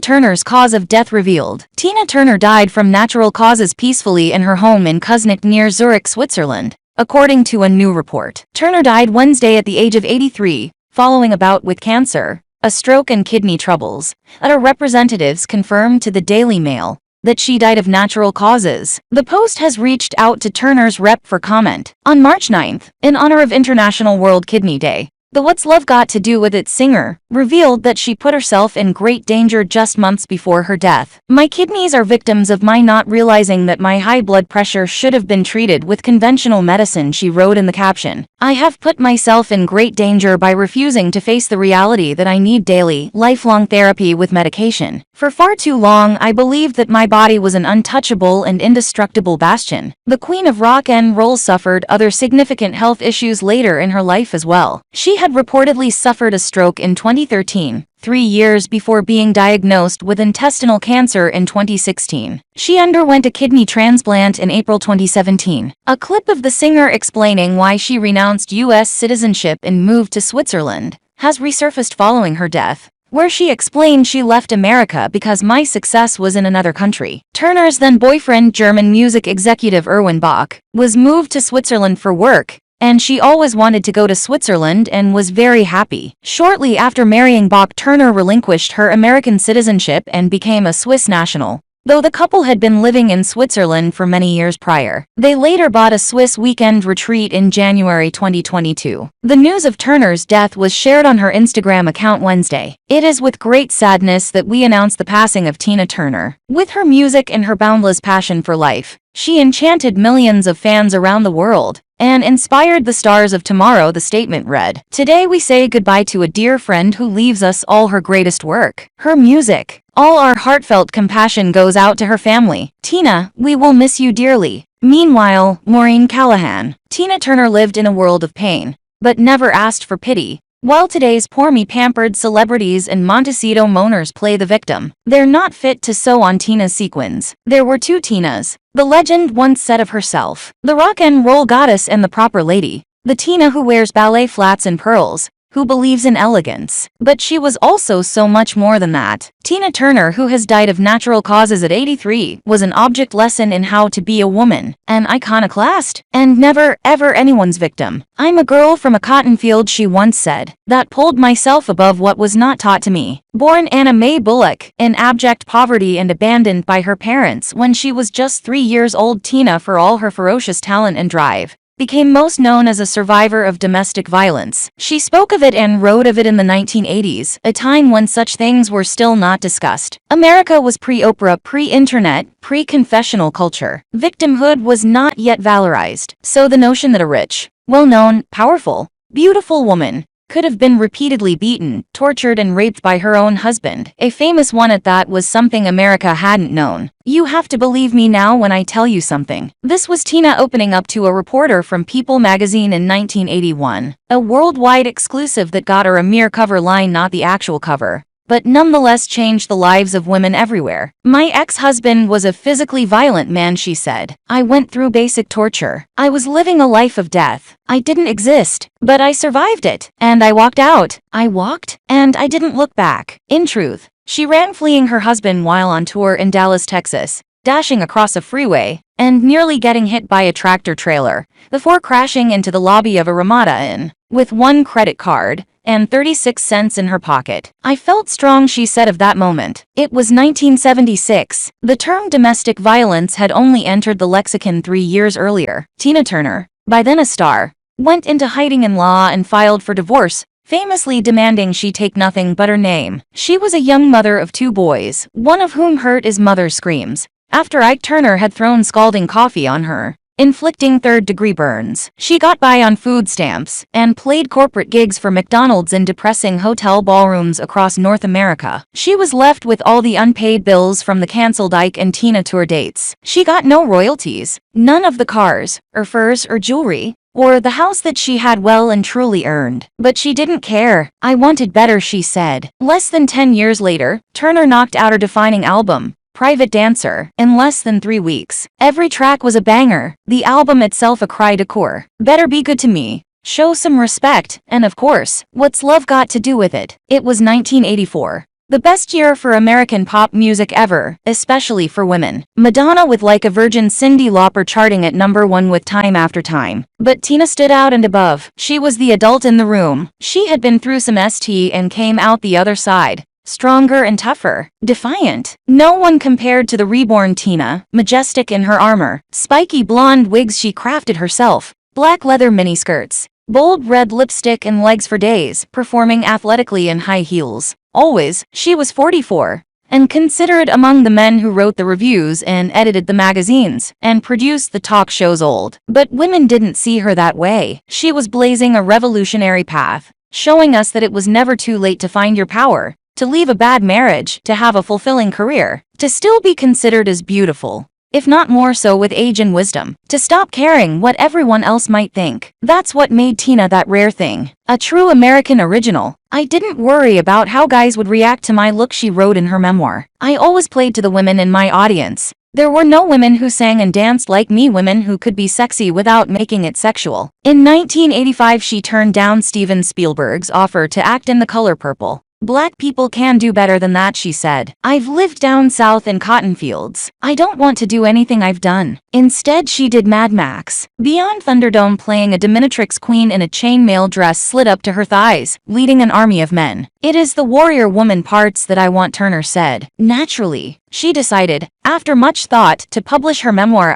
Turner's cause of death revealed. Tina Turner died from natural causes peacefully in her home in Küsnacht near Zurich, Switzerland, according to a new report. Turner died Wednesday at the age of 83, following a bout with cancer, a stroke and kidney troubles. Her representatives confirmed to the Daily Mail that she died of natural causes. The Post has reached out to Turner's rep for comment. On March 9th, in honor of International World Kidney Day, the What's Love Got to Do with It singer revealed that she put herself in great danger just months before her death. My kidneys are victims of my not realizing that my high blood pressure should have been treated with conventional medicine, she wrote in the caption. I have put myself in great danger by refusing to face the reality that I need daily, lifelong therapy with medication. For far too long, I believed that my body was an untouchable and indestructible bastion. The Queen of Rock and Roll suffered other significant health issues later in her life as well. She had reportedly suffered a stroke in 2013, 3 years before being diagnosed with intestinal cancer in 2016. She underwent a kidney transplant in April 2017. A clip of the singer explaining why she renounced U.S. citizenship and moved to Switzerland has resurfaced following her death, where she explained she left America because my success was in another country. Turner's then-boyfriend, German music executive Erwin Bach, was moved to Switzerland for work, and she always wanted to go to Switzerland and was very happy. Shortly after marrying Bach, Turner relinquished her American citizenship and became a Swiss national. Though the couple had been living in Switzerland for many years prior, they later bought a Swiss weekend retreat in January 2022. The news of Turner's death was shared on her Instagram account Wednesday. It is with great sadness that we announce the passing of Tina Turner. With her music and her boundless passion for life, she enchanted millions of fans around the world and inspired the stars of tomorrow, the statement read. Today we say goodbye to a dear friend who leaves us all her greatest work, her music. All our heartfelt compassion goes out to her family. Tina, we will miss you dearly. Meanwhile, Maureen Callahan. Tina Turner lived in a world of pain, but never asked for pity. While today's poorly pampered celebrities and Montecito moaners play the victim, they're not fit to sew on Tina's sequins. There were two Tinas. The legend once said of herself, the rock and roll goddess and the proper lady. The Tina who wears ballet flats and pearls, who believes in elegance. But she was also so much more than that. Tina Turner, who has died of natural causes at 83, was an object lesson in how to be a woman, an iconoclast, and never, ever anyone's victim. I'm a girl from a cotton field, she once said, that pulled myself above what was not taught to me. Born Anna Mae Bullock, in abject poverty and abandoned by her parents when she was just 3 years old, Tina, for all her ferocious talent and drive, became most known as a survivor of domestic violence. She spoke of it and wrote of it in the 1980s, a time when such things were still not discussed. America was pre-Oprah, pre-internet, pre-confessional culture. Victimhood was not yet valorized, so the notion that a rich, well-known, powerful, beautiful woman could have been repeatedly beaten, tortured, and raped by her own husband, a famous one at that, was something America hadn't known. You have to believe me now when I tell you something. This was Tina opening up to a reporter from People magazine in 1981, a worldwide exclusive that got her a mere cover line, not the actual cover, but nonetheless changed the lives of women everywhere. My ex-husband was a physically violent man, she said. I went through basic torture. I was living a life of death. I didn't exist, but I survived it. And I walked out. I walked, and I didn't look back. In truth, she ran fleeing her husband while on tour in Dallas, Texas, dashing across a freeway and nearly getting hit by a tractor trailer before crashing into the lobby of a Ramada Inn with one credit card and 36 cents in her pocket. I felt strong, she said of that moment. It was 1976. The term domestic violence had only entered the lexicon 3 years earlier. Tina Turner, by then a star, went into hiding in law and filed for divorce, famously demanding she take nothing but her name. She was a young mother of 2 boys, one of whom heard his mother's screams after Ike Turner had thrown scalding coffee on her, inflicting third-degree burns. She got by on food stamps and played corporate gigs for McDonald's in depressing hotel ballrooms across North America. She was left with all the unpaid bills from the canceled Ike and Tina tour dates. She got no royalties, none of the cars, or furs, or jewelry, or the house that she had well and truly earned. But she didn't care. I wanted better, she said. Less than 10 years later, Turner knocked out her defining album, Private Dancer, in less than 3 weeks. Every track was a banger, the album itself a cri de coeur. Better Be Good to Me, Show Some Respect, and of course, What's Love Got to Do with It? It was 1984. The best year for American pop music ever, especially for women. Madonna with Like a Virgin, Cyndi Lauper charting at #1 with Time After Time. But Tina stood out and above. She was the adult in the room. She had been through some st and came out the other side. Stronger and tougher. Defiant. No one compared to the reborn Tina, majestic in her armor. Spiky blonde wigs she crafted herself. Black leather miniskirts. Bold red lipstick and legs for days, performing athletically in high heels. Always, she was 44, and considered among the men who wrote the reviews and edited the magazines, and produced the talk shows old. But women didn't see her that way. She was blazing a revolutionary path, showing us that it was never too late to find your power, to leave a bad marriage, to have a fulfilling career, to still be considered as beautiful, if not more so with age and wisdom, to stop caring what everyone else might think. That's what made Tina that rare thing. A true American original. I didn't worry about how guys would react to my look, she wrote in her memoir. I always played to the women in my audience. There were no women who sang and danced like me, women who could be sexy without making it sexual. In 1985 she turned down Steven Spielberg's offer to act in The Color Purple. Black people can do better than that, she said. I've lived down south in cotton fields. I don't want to do anything I've done. Instead she did Mad Max. Beyond Thunderdome, playing a dominatrix queen in a chainmail dress slid up to her thighs, leading an army of men. It is the warrior woman parts that I want, Turner said. Naturally, she decided, after much thought, to publish her memoir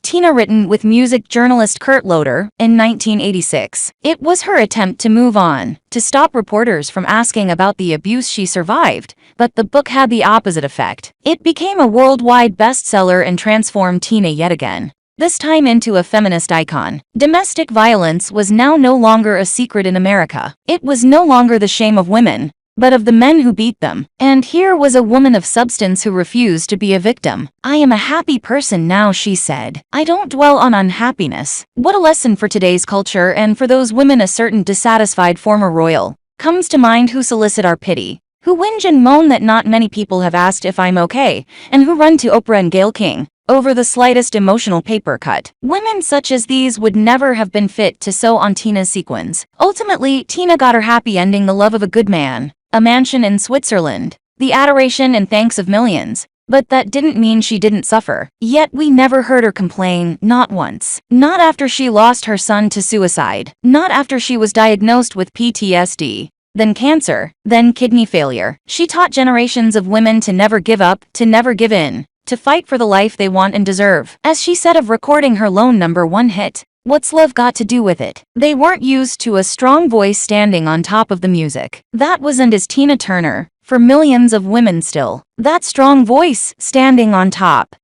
Tina, written with music journalist Kurt Loder, in 1986. It was her attempt to move on, to stop reporters from asking about the abuse she survived, but the book had the opposite effect. It became a worldwide bestseller and transformed Tina yet again. This time into a feminist icon. Domestic violence was now no longer a secret in America. It was no longer the shame of women, but of the men who beat them. And here was a woman of substance who refused to be a victim. I am a happy person now, she said. I don't dwell on unhappiness. What a lesson for today's culture and for those women. A certain dissatisfied former royal comes to mind who solicit our pity, who whinge and moan that not many people have asked if I'm okay, and who run to Oprah and Gayle King over the slightest emotional paper cut. Women such as these would never have been fit to sew on Tina's sequins. Ultimately, Tina got her happy ending, the love of a good man, a mansion in Switzerland, the adoration and thanks of millions. But that didn't mean she didn't suffer. Yet we never heard her complain, not once. Not after she lost her son to suicide. Not after she was diagnosed with PTSD, then cancer, then kidney failure. She taught generations of women to never give up, to never give in, to fight for the life they want and deserve. As she said of recording her lone #1 hit, "What's love got to do with it?" They weren't used to a strong voice standing on top of the music. That was and is Tina Turner, for millions of women still. That strong voice, standing on top.